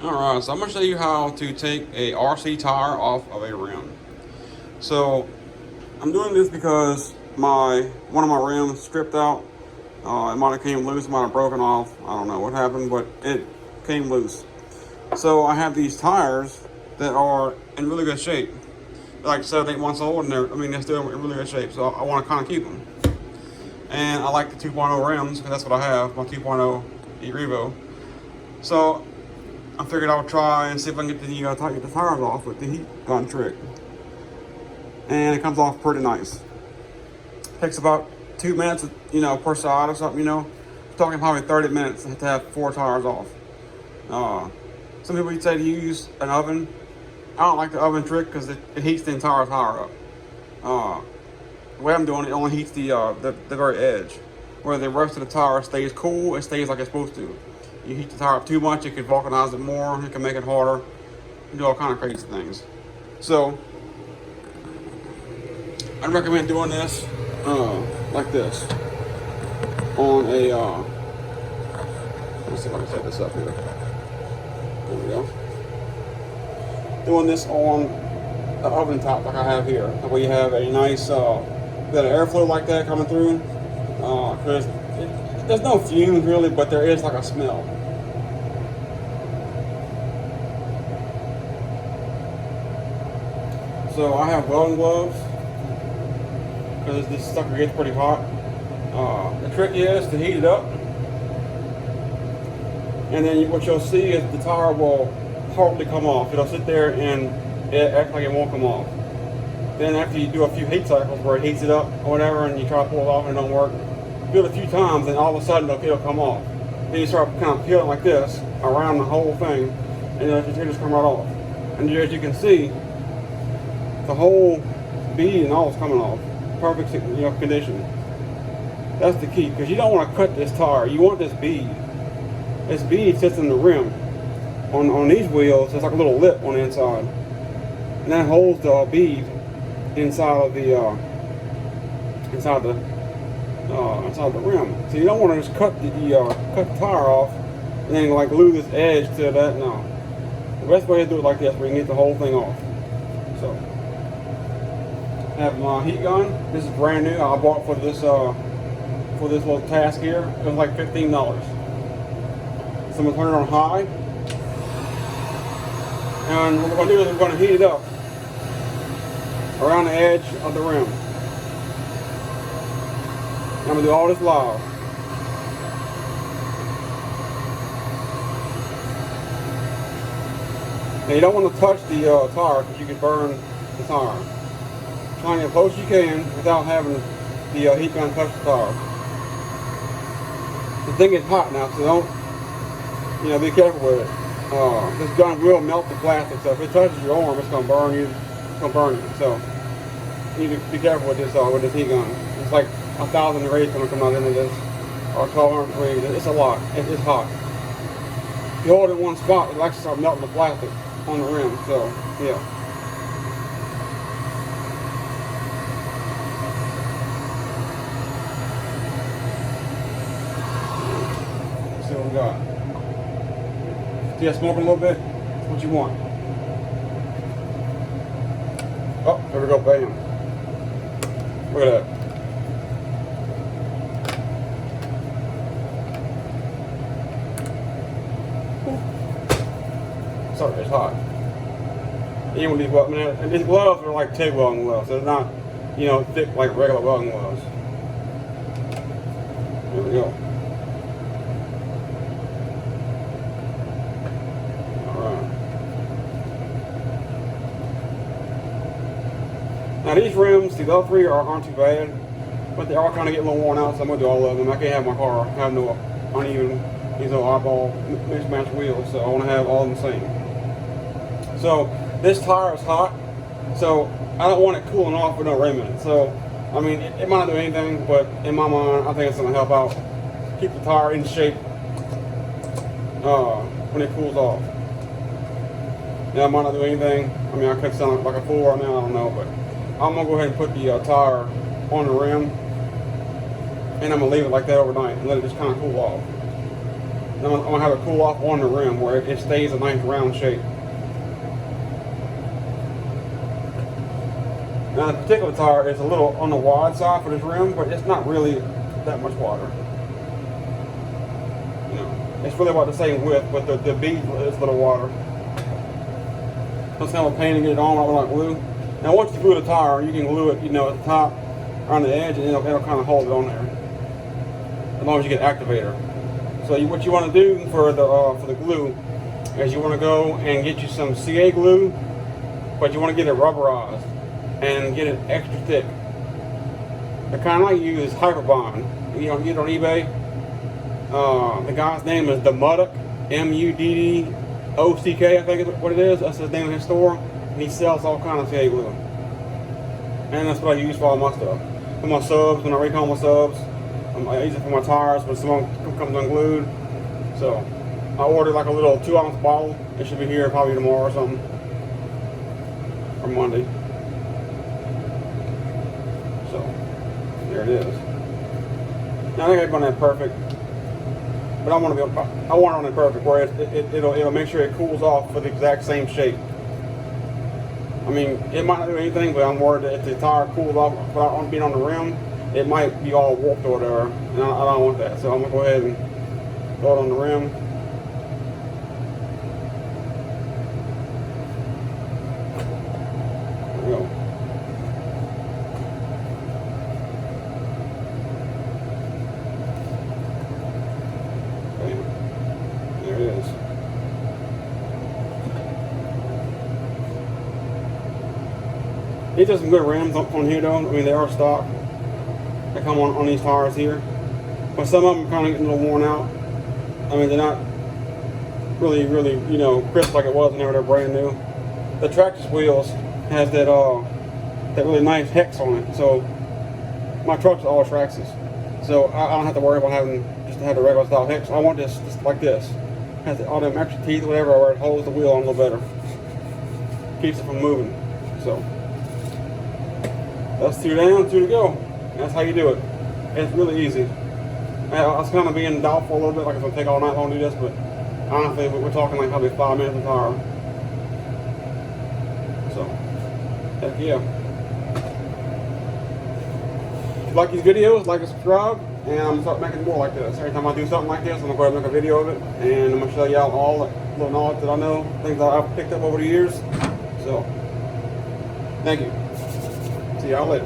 Alright, so I'm going to show you how to take a RC tire off of a rim. So I'm doing this because one of my rims stripped out. It might have came loose, might have broken off. I don't know what happened, but it came loose. So I have these tires that are in really good shape. They're like 7, 8 months old, and they're still in really good shape. So I want to kind of keep them. And I like the 2.0 rims because that's what I have, my 2.0 e-Revo. So I figured I would try and see if I can get the tires off with the heat gun trick. And it comes off pretty nice. Takes about 2 minutes, per side or something, talking probably 30 minutes to have 4 tires off. Some people would say to use an oven. I don't like the oven trick because it heats the entire tire up. The way I'm doing it only heats the very edge. Where the rest of the tire stays cool, it stays like it's supposed to. You heat the tire up too much, it can vulcanize it more, it can make it harder, you can do all kind of crazy things. So, I'd recommend doing this like this on a, let's see if I can set this up here. There we go. Doing this on an oven top like I have here, where you have a nice bit of airflow like that coming through. Because there's no fumes really, but there is like a smell. So I have welding gloves because this sucker gets pretty hot. The trick is to heat it up, and then what you'll see is the tire will hardly come off. It'll sit there and it acts like it won't come off. Then after you do a few heat cycles where it heats it up or whatever, and you try to pull it off and it don't work, do it a few times, and all of a sudden it'll come off. Then you start kind of peeling like this around the whole thing, and it'll just come right off. And as you can see, the whole bead and all is coming off. Perfect, condition. That's the key, because you don't want to cut this tire. You want this bead. This bead sits in the rim. On these wheels, there's like a little lip on the inside, and that holds the bead inside of the inside the rim. So you don't want to just cut the tire off and then like glue this edge to that. No, the best way to do it like this, where you can get the whole thing off. So I have my heat gun. This is brand new. I bought for this little task here. It was like $15. So I'm gonna turn it on high. And what we're going to do is we're going to heat it up around the edge of the rim. I'm going to do all this live. Now you don't want to touch the tire because you can burn the tire. Try and get as close as you can without having the heat gun touch the tire. The thing is hot now, so don't, be careful with it. This gun will melt the plastic, so if it touches your arm, it's gonna burn you. It's gonna burn you. So you need to be careful with this heat gun. It's like 1,000 degrees gonna come out into this, or 1,200 degrees. It's a lot. It's hot. If you hold it in one spot, it'll actually start melting the plastic on the rim. So yeah. Let's see what we got. See that smoking a little bit? That's what you want. Oh, there we go, bam. Look at that. Sorry, it's hot. Even with these gloves are like TIG welding gloves. They're not, thick like regular welding gloves. There we go. Now these rims, these other three aren't too bad, but they are kind of getting a little worn out, so I'm going to do all of them. I can't have my car have no uneven, eyeball mismatched wheels, so I want to have all of them the same. So this tire is hot, so I don't want it cooling off with no rim in it. So, it might not do anything, but in my mind, I think it's going to help out, keep the tire in shape when it cools off. Now, it might not do anything. I could sound like a fool right now, I don't know, but I'm going to go ahead and put the tire on the rim, and I'm going to leave it like that overnight and let it just kind of cool off. I'm gonna have it cool off on the rim where it stays a nice round shape. Now, the particular tire is a little on the wide side for this rim, but it's not really that much wider. You know, it's really about the same width, but the bead is a little wider. So it's kind of a pain to get it on with like glue. Now, once you glue the tire, you can glue it, you know, at the top, around the edge, and it'll kind of hold it on there, as long as you get an activator. So what you want to do for the glue is you want to go and get you some CA glue, but you want to get it rubberized and get it extra thick. The kind I use is Hyperbond. You know, get it on eBay. The guy's name is the Muddock, Muddock, I think is what it is. That's the name of his store. And he sells all kinds of CA glue. And that's what I use for all my stuff. For my subs, when I recall my subs, I use it for my tires when someone comes unglued. So I ordered like a little 2-ounce bottle. It should be here probably tomorrow or something. Or Monday. So there it is. Now I think I'm gonna have perfect. But I want it on it perfect where it'll make sure it cools off for the exact same shape. I mean, it might not do anything, but I'm worried that if the tire cools off without being on the rim, it might be all warped or whatever, and I don't want that. So I'm gonna go ahead and throw it on the rim. There we go. Bam. There it is. These are some good rims on here though. I mean, they are stock. They come on these tires here. But some of them are kind of getting a little worn out. I mean, they're not really, you know, crisp like it was whenever they're brand new. The Traxxas wheels has that really nice hex on it. So my trucks are all Traxxas. So I don't have to worry about having just to have the regular style hex. I want this like this. It has all them extra teeth or whatever where it holds the wheel on a little better. Keeps it from moving. So that's 2 down, 2 to go. That's how you do it. It's really easy. I was kind of being doubtful a little bit, like it's going to take all night long to do this, but honestly, we're talking like probably 5 minutes of tire. So, heck yeah. If you like these videos, like and subscribe, and I'm going to start making more like this. Every time I do something like this, I'm going to go ahead and make a video of it, and I'm going to show y'all all the little knowledge that I know, things that I've picked up over the years. So, thank you. See y'all later.